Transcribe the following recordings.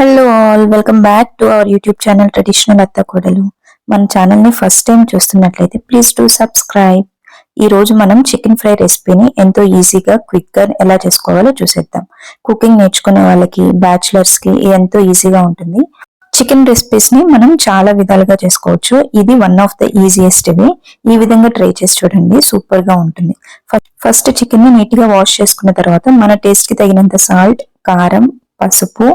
Hello all, welcome back to our YouTube channel traditional అత్త కోడలు. మన ఛానల్ని ఫస్ట్ టైం చూస్తున్నట్లయితే ప్లీజ్ టు సబ్స్క్రైబ్. ఈ రోజు మనం చికెన్ ఫ్రై రెసిపీని ఎంతో ఈజీగా క్విక్గా ఎలా చేసుకోవాలో చూసేద్దాం. కుకింగ్ నేర్చుకునే వాళ్ళకి, బ్యాచిలర్స్కి ఎంతో ఈజీగా ఉంటుంది. చికెన్ రెసిపీస్ ని మనం చాలా విధాలుగా చేసుకోవచ్చు. ఇది one of the easiest way. ఈ విధంగా ట్రై చేసి చూడండి, సూపర్ గా ఉంటుంది. ఫస్ట్ చికెన్ ని నీట్ గా వాష్ చేసుకున్న తర్వాత మన టేస్ట్ కి తగినంత సాల్ట్, కారం, పసుపు,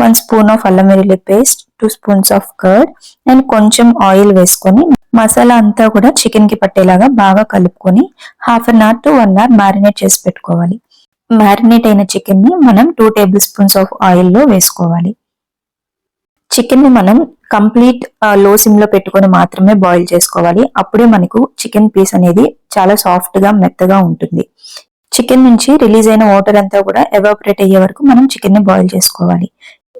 1 స్పూన్ ఆఫ్ అల్లం వెల్లుల్లి paste, 2 spoons of curd and కొంచెం ఆయిల్ వేసుకొని మసాలా అంతా కూడా చికెన్ కి పట్టేలాగా బాగా కలుపుకొని half an hour to 1 hour marinate చేసి పెట్టుకోవాలి. మ్యారినేట్ అయిన చికెన్ ని మనం 2 టేబుల్ స్పూన్స్ ఆఫ్ ఆయిల్ లో వేసుకోవాలి. చికెన్ ని మనం కంప్లీట్ లో సిమ్ లో పెట్టుకొని మాత్రమే బాయిల్ చేసుకోవాలి. అప్పుడే మనకు చికెన్ పీస్ అనేది చాలా సాఫ్ట్ గా మెత్తగా ఉంటుంది. చికెన్ నుంచి రిలీజ్ అయిన వాటర్ అంతా కూడా ఎవాపరేట్ అయ్యే వరకు మనం చికెన్ ని బాయిల్ చేసుకోవాలి.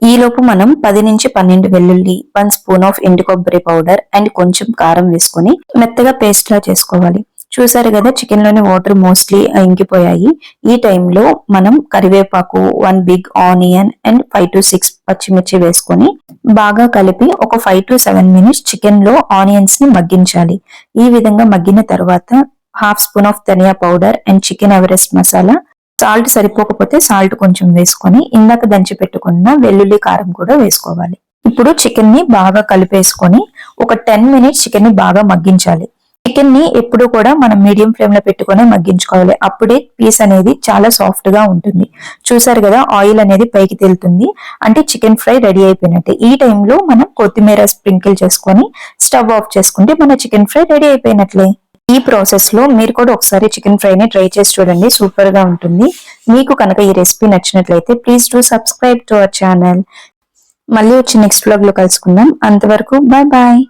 ఈ లోపు మనం 10 నుంచి 12 వెల్లుల్లి, 1 స్పూన్ ఆఫ్ ఎండు కొబ్బరి పౌడర్ అండ్ కొంచెం కారం వేసుకొని మెత్తగా పేస్ట్ లా చేసుకోవాలి. చూసారు కదా, చికెన్ లోని వాటర్ మోస్ట్లీ ఇంకిపోయాయి. ఈ టైంలో మనం కరివేపాకు, 1 బిగ్ ఆనియన్ అండ్ 5 to 6 పచ్చిమిర్చి వేసుకొని బాగా కలిపి ఒక 5 to 7 మినిట్స్ చికెన్ లో ఆనియన్స్ ని మగ్గించాలి. ఈ విధంగా మగ్గిన తర్వాత హాఫ్ స్పూన్ ఆఫ్ ధనియా powder and chicken Everest masala, salt సరిపోకపోతే సాల్ట్ కొంచెం వేసుకొని ఇందాక దంచి పెట్టుకున్న వెల్లుల్లి, కారం కూడా వేసుకోవాలి. ఇప్పుడు చికెన్ ని బాగా కలిపేసుకొని ఒక 10 మినిట్స్ చికెన్ ని బాగా మగ్గించాలి. చికెన్ ని ఎప్పుడు కూడా మనం మీడియం ఫ్లేమ్ లో పెట్టుకుని మగ్గించుకోవాలి. అప్పుడే పీస్ అనేది చాలా సాఫ్ట్ గా ఉంటుంది. చూసారు కదా, ఆయిల్ అనేది పైకి తేలుతుంది, అంటే చికెన్ ఫ్రై రెడీ అయిపోయినట్టే. ఈ టైంలో మనం కొత్తిమీర స్ప్రింకిల్ చేసుకొని స్టవ్ ఆఫ్ చేసుకుంటే మన చికెన్ ఫ్రై రెడీ అయిపోయినట్లే. ఈ ప్రాసెస్ లో మీరు కూడా ఒకసారి చికెన్ ఫ్రై ని ట్రై చేసి చూడండి, సూపర్ గా ఉంటుంది. మీకు కనుక ఈ రెసిపీ నచ్చినట్లయితే please do subscribe to our channel. మళ్ళీ వచ్చి నెక్స్ట్ వ్లాగ్ లో కలుసుకుందాం. అంతవరకు బాయ్ బాయ్.